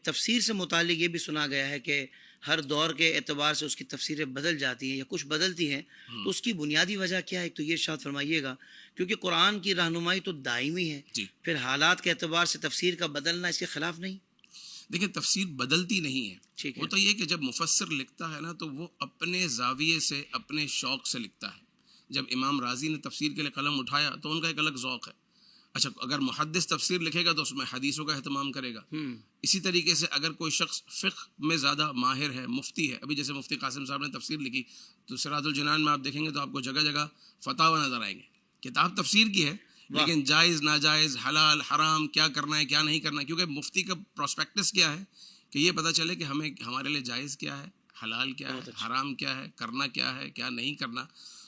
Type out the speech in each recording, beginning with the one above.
تفسیر سے متعلق یہ بھی سنا گیا ہے کہ ہر دور کے اعتبار سے اس کی تفسیریں بدل جاتی ہیں یا کچھ بدلتی ہیں، تو اس کی بنیادی وجہ کیا ہے؟ تو یہ ارشاد فرمائیے گا، کیونکہ قرآن کی رہنمائی تو دائمی ہے، جی پھر حالات کے اعتبار سے تفسیر کا بدلنا اس کے خلاف نہیں؟ دیکھیں، تفسیر بدلتی نہیں ہے، ٹھیک ہے، ہوتا یہ کہ جب مفسر لکھتا ہے نا تو وہ اپنے زاویے سے، اپنے شوق سے لکھتا ہے۔ جب امام راضی نے تفسیر کے لیے قلم اٹھایا تو ان کا ایک الگ ذوق ہے۔ اچھا، اگر محدث تفسیر لکھے گا تو اس میں حدیثوں کا اہتمام کرے گا۔ اسی طریقے سے اگر کوئی شخص فقہ میں زیادہ ماہر ہے، مفتی ہے، ابھی جیسے مفتی قاسم صاحب نے تفسیر لکھی تو سراج الجنان میں آپ دیکھیں گے تو آپ کو جگہ جگہ فتاوی نظر آئیں گے۔ کتاب تفسیر کی ہے لیکن جائز ناجائز، حلال حرام، کیا کرنا ہے کیا نہیں کرنا ہے، کیونکہ مفتی کا پراسپیکٹس کیا ہے کہ یہ پتہ چلے کہ ہمارے لیے جائز کیا ہے، حلال کیا ہے، حرام کیا ہے، کرنا کیا ہے، کیا نہیں کرنا۔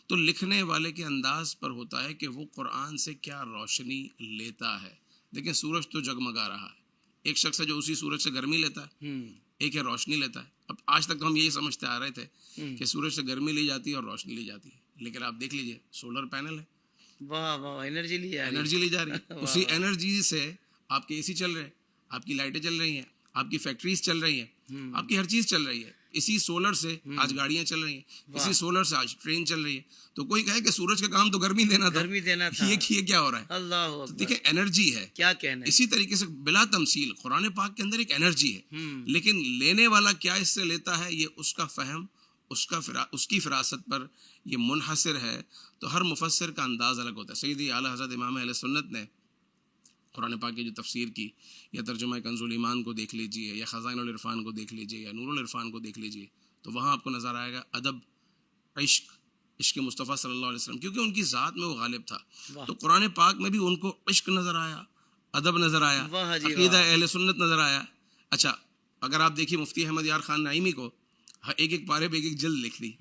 تو لکھنے والے کے انداز پر ہوتا ہے کہ وہ قرآن سے کیا روشنی لیتا ہے۔ دیکھیں، سورج تو جگمگا رہا ہے، ایک شخص ہے جو اسی سورج سے گرمی لیتا ہے، ایک ہے روشنی لیتا ہے۔ اب آج تک تو ہم یہی سمجھتے آ رہے تھے کہ سورج سے گرمی لی جاتی ہے اور روشنی لی جاتی ہے، لیکن آپ دیکھ لیجئے سولر پینل ہے، واہ واہ، انرجی لی جا رہی ہے، اسی انرجی سے آپ کے اے سی چل رہے ہیں، آپ کی لائٹیں چل رہی ہیں، آپ کی فیکٹریز چل رہی ہیں، آپ کی ہر چیز چل رہی ہے۔ اسی سولر سے آج گاڑیاں چل رہی ہیں، اسی سولر سے آج ٹرین چل رہی ہے۔ تو کوئی کہے کہ سورج کا کام تو گرمی دینا تھا، یہ کیا ہو رہا ہے؟ اللہ تو دیکھیں، انرجی ہے، کیا کہنا ہے۔ اسی طریقے سے بلا تمثیل قرآن پاک کے اندر ایک انرجی ہے، لیکن لینے والا کیا اس سے لیتا ہے، یہ اس کا فہم، اس کی فراست پر یہ منحصر ہے۔ تو ہر مفسر کا انداز الگ ہوتا ہے۔ سیدی اعلیٰ حضرت امام اہل سنت نے قرآن پاک کی جو تفسیر کی، یا ترجمہ کنز الایمان کو دیکھ لیجئے، یا خزائن العرفان کو دیکھ لیجئے، یا نور العرفان کو دیکھ لیجئے، تو وہاں آپ کو نظر آئے گا ادب، عشق مصطفیٰ صلی اللہ علیہ وسلم، کیونکہ ان کی ذات میں وہ غالب تھا۔ تو قرآن پاک میں بھی ان کو عشق نظر آیا، ادب نظر آیا، عقیدہ اہل سنت نظر آیا۔ اچھا، اگر آپ دیکھیے مفتی احمد یار خان نعیمی کو ایک ایک پارے پہ ایک ایک جلد لکھ دی،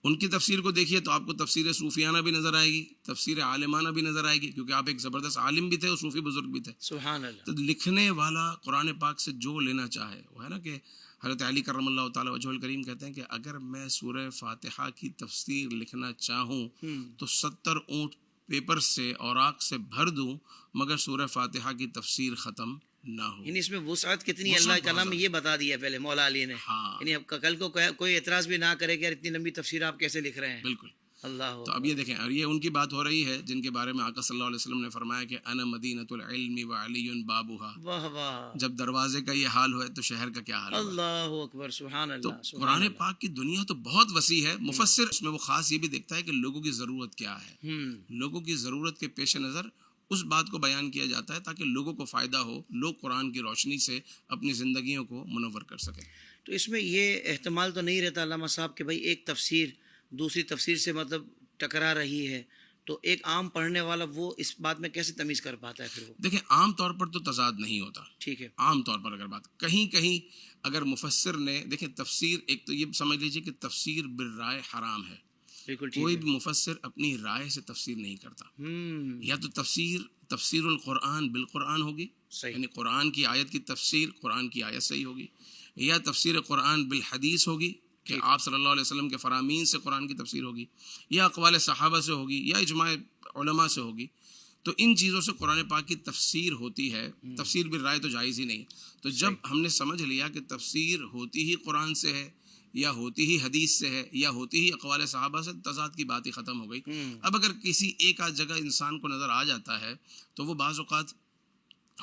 ان کی تفسیر کو دیکھیے تو آپ کو تفسیر صوفیانہ بھی نظر آئے گی، تفسیر عالمانہ بھی نظر آئے گی، کیونکہ آپ ایک زبردست عالم بھی تھے اور صوفی بزرگ بھی تھے۔ سبحان اللہ۔ تو لکھنے والا قرآن پاک سے جو لینا چاہے، وہ ہے نا کہ حضرت علی کرم اللہ تعالیٰ وجہ الکریم کہتے ہیں کہ اگر میں سورہ فاتحہ کی تفسیر لکھنا چاہوں تو 70 اونٹ پیپر سے اوراق سے بھر دوں مگر سورہ فاتحہ کی تفسیر ختم نہ ہو۔ یعنی اس میں وسعت کتنی ہے، اللہ کلام میں یہ بتا دیا پہلے مولا علی نے، یعنی اب کل کو کوئی اعتراض بھی نہ کرے کہ یار اتنی لمبی تفسیر آپ کیسے لکھ رہے ہیں۔ بالکل۔ اللہ، تو اب یہ دیکھیں، اور یہ ان کی بات ہو رہی ہے جن کے بارے میں آقا صلی اللہ علیہ وسلم نے فرمایا کہ انا مدینۃ العلم وعلی بابها۔ واہ واہ، جب دروازے کا یہ حال ہوئے تو شہر کا کیا حال ہوگا۔ اللہ اکبر، سبحان تو اللہ۔ قرآن پاک کی دنیا تو بہت وسیع ہے۔ مفسر اس میں وہ خاص یہ بھی دیکھتا ہے کہ لوگوں کی ضرورت کیا ہے، لوگوں کی ضرورت کے پیش نظر اس بات کو بیان کیا جاتا ہے تاکہ لوگوں کو فائدہ ہو، لوگ قرآن کی روشنی سے اپنی زندگیوں کو منور کر سکیں۔ تو اس میں یہ احتمال تو نہیں رہتا علامہ صاحب کہ بھائی ایک تفسیر دوسری تفسیر سے مطلب ٹکرا رہی ہے، تو ایک عام پڑھنے والا وہ اس بات میں کیسے تمیز کر پاتا ہے پھر وہ؟ دیکھیں، عام طور پر تو تضاد نہیں ہوتا، ٹھیک ہے، عام طور پر اگر بات کہیں اگر مفسر نے، دیکھیں تفسیر، ایک تو یہ سمجھ لیجیے کہ تفسیر بالرائے حرام ہے، بالکل ٹھیک کوئی بھی مفسر اپنی رائے سے تفسیر نہیں کرتا۔ یا تو تفسیر القرآن بالقرآن ہوگی، یعنی قرآن کی آیت کی تفسیر قرآن کی آیت سے ہی ہوگی، یا تفسیر قرآن بالحدیث ہوگی کہ آپ صلی اللہ علیہ وسلم کے فرامین سے قرآن کی تفسیر ہوگی، یا اقوال صحابہ سے ہوگی، یا اجماع علماء سے ہوگی۔ تو ان چیزوں سے قرآن پاک کی تفسیر ہوتی ہے، تفسیر بالرائے تو جائز ہی نہیں۔ تو جب ہم نے سمجھ لیا کہ تفسیر ہوتی ہی قرآن سے ہے، یا ہوتی ہی حدیث سے ہے، یا ہوتی ہی اقوال صحابہ سے، تضاد کی بات ہی ختم ہو گئی۔ اب اگر کسی ایک آدھ جگہ انسان کو نظر آ جاتا ہے تو وہ بعض اوقات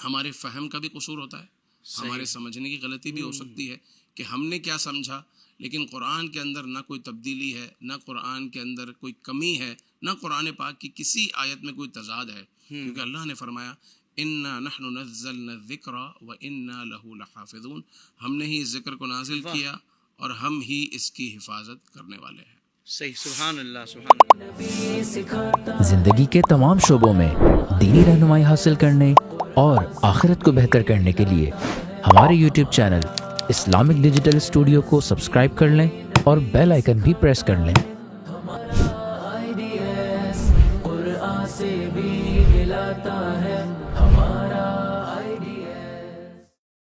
ہمارے فہم کا بھی قصور ہوتا ہے، ہمارے سمجھنے کی غلطی بھی ہو سکتی ہے کہ ہم نے کیا سمجھا، لیکن قرآن کے اندر نہ کوئی تبدیلی ہے، نہ قرآن کے اندر کوئی کمی ہے، نہ قرآن پاک کی کسی آیت میں کوئی تضاد ہے، کیونکہ اللہ نے فرمایا انا نحن نزلنا الذکر وانا له لحافظون، ہم نے ہی اس ذکر کو نازل کیا اور ہم ہی اس کی حفاظت کرنے والے ہیں۔ صحیح، سبحان اللہ، سبحان اللہ۔ زندگی کے تمام شعبوں میں دینی رہنمائی حاصل کرنے اور آخرت کو بہتر کرنے کے لیے ہمارے YouTube channel Islamic digital studio کو سبسکرائب کر لیں اور بیل آئیکن بھی پریس کر لیں